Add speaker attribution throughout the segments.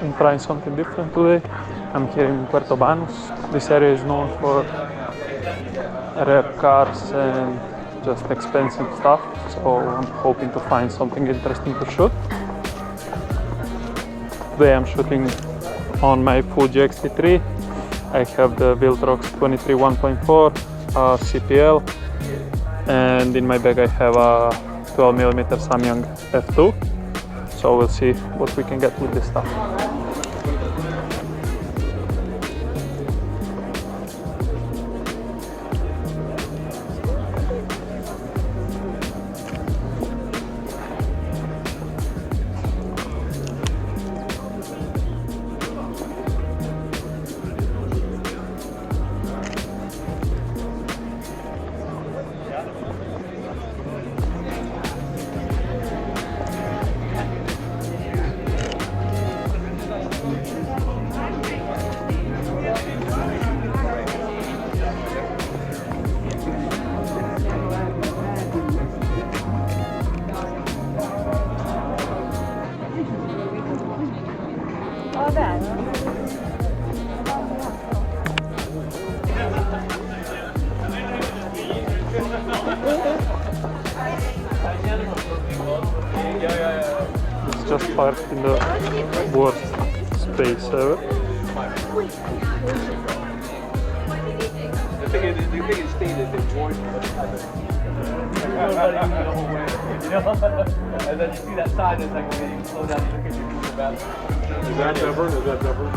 Speaker 1: and trying something different today. I'm here in Puerto Banus. This area is known for rare cars and just expensive stuff, so I'm hoping to find something interesting to shoot. Today I'm shooting on my Fuji X-T3. I have the Viltrox 23 1.4 CPL, and in my bag I have a 12mm Samyang f2. So we'll see what we can get with this stuff. It's just parked in the worst space ever.
Speaker 2: The thing is stated that voice and then you see that sign, it's like, okay, you can slow down and look at your Google Maps. Is that different? Is that different?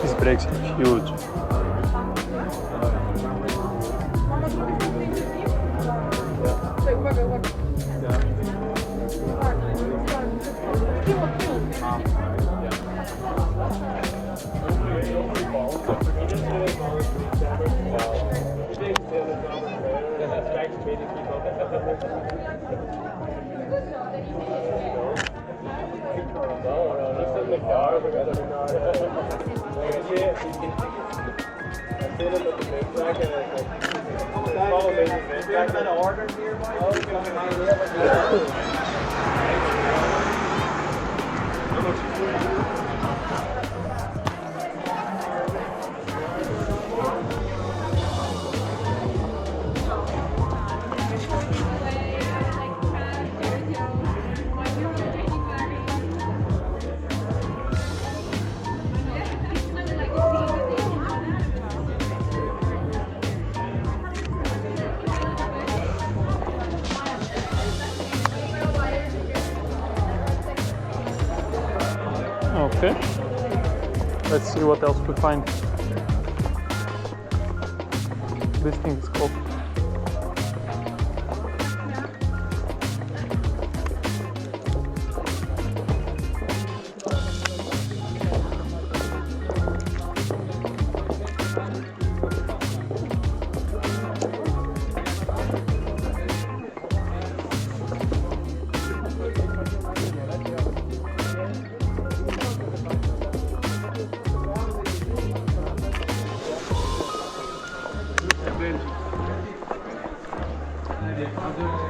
Speaker 1: These brakes are huge. Okay, let's see what else we find. This thing is cool.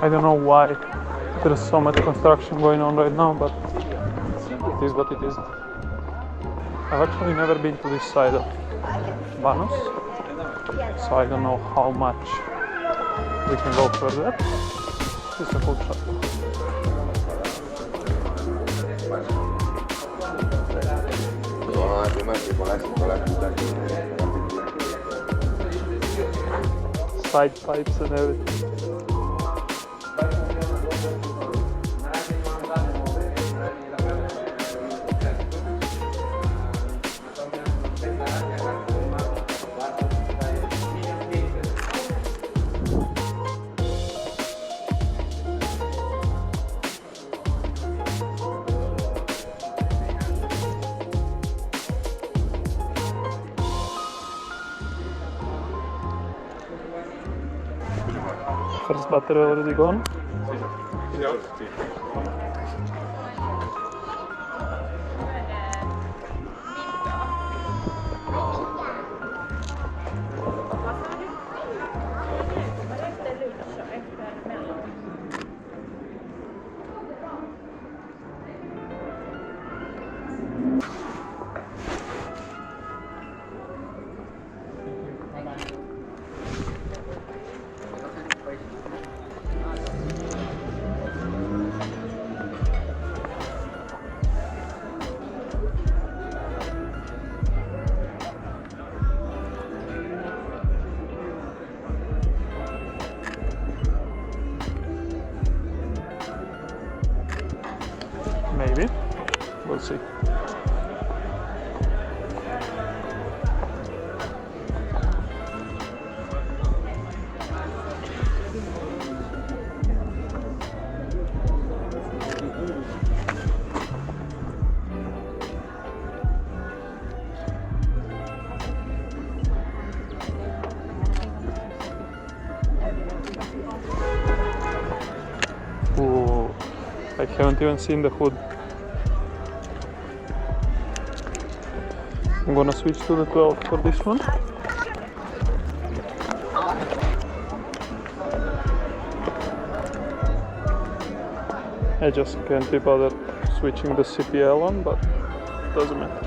Speaker 1: I don't know why there's so much construction going on right now, but it is what it is. I've actually never been to this side of Banus, so I don't know how much we can go further. It's a cool shot. Side pipes and everything. First battery already gone. Maybe. We'll see. Ooh, I haven't even seen the hood. I'm gonna switch to the 12 for this one. I just can't be bothered switching the CPL on, but it doesn't matter.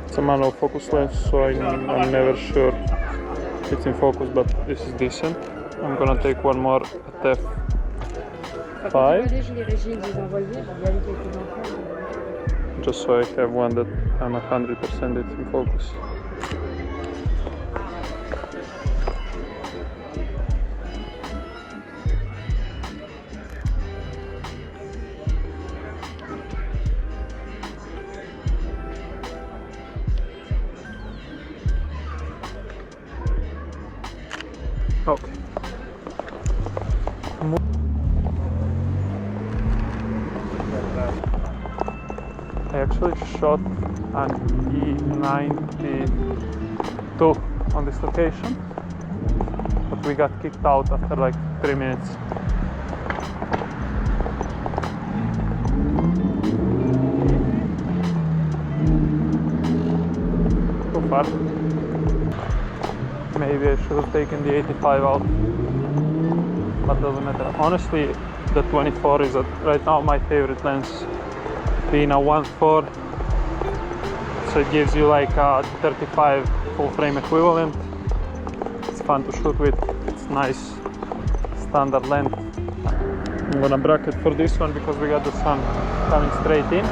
Speaker 1: It's a manual focus lens, so I'm never sure it's in focus, but this is decent. I'm gonna take one more at f5, just so I have one that I'm 100% it's in focus. Okay. I actually shot an E92 on this location, but we got kicked out after like 3 minutes. Too far. Maybe I should have taken the 85 out, but doesn't matter. Honestly, the 24 is right now my favorite lens, being a 1.4, so it gives you like a 35 full frame equivalent. It's fun to shoot with, it's nice standard length. I'm gonna bracket for this one because we got the sun coming straight in.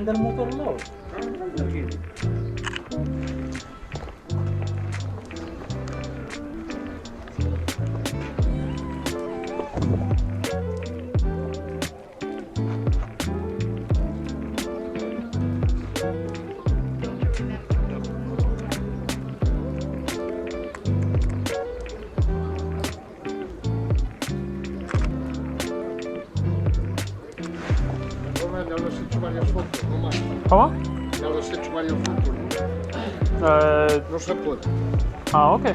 Speaker 2: del motor nuovo.
Speaker 3: Ya los he hecho varias fotos, no más.
Speaker 1: ¿Cómo?
Speaker 3: Ya los he hecho varias fotos, ¿no? No se puede.
Speaker 1: Ah, ok.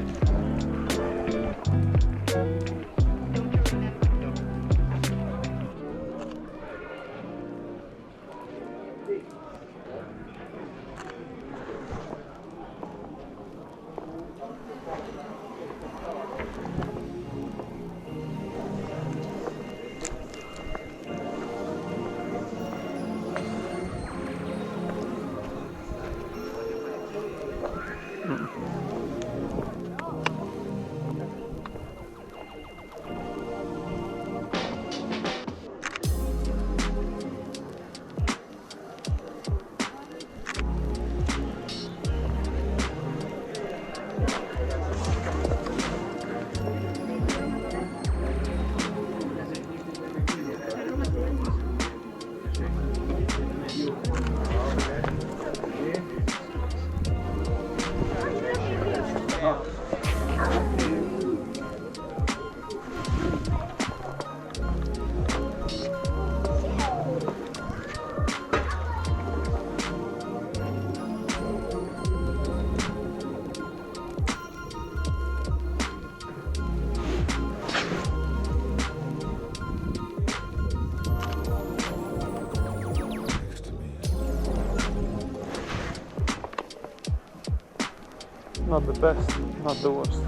Speaker 1: Not the best, not the worst.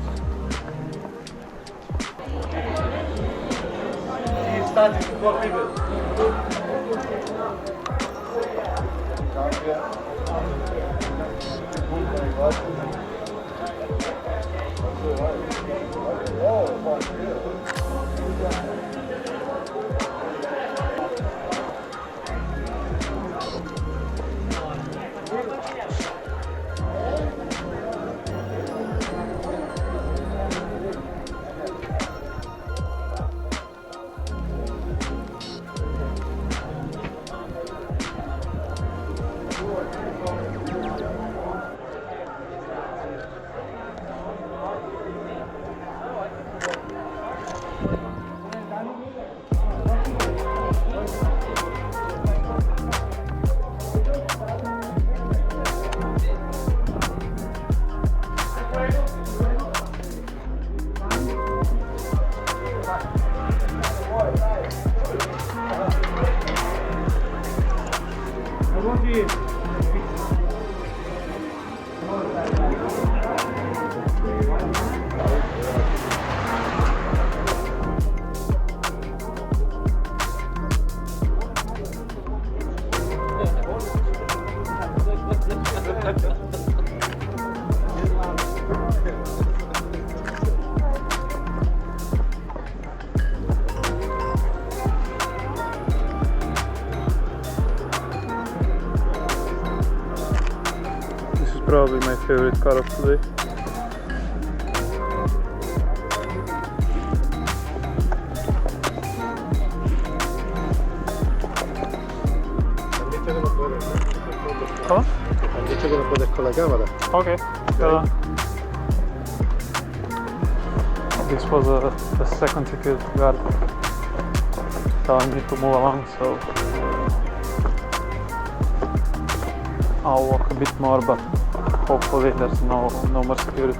Speaker 2: He started to go bigger.
Speaker 1: Probably my favorite car of today. ¿Cómo?
Speaker 3: Han dicho que no puedes con la cámara.
Speaker 1: Okay. This was a second guard telling me to move along, so I'll walk a bit more, but hopefully there's no more security.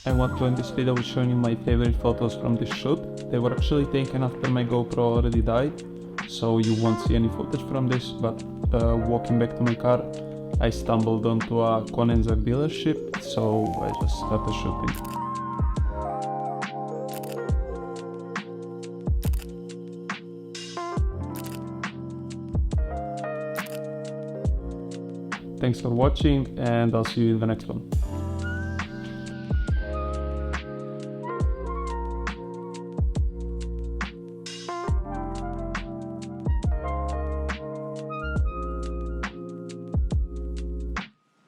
Speaker 1: I want to end this video with showing you my favorite photos from this shoot. They were actually taken after my GoPro already died, so you won't see any footage from this, but walking back to my car, I stumbled onto a Koenigsegg dealership, so I just started shooting. Thanks for watching, and I'll see you in the next one.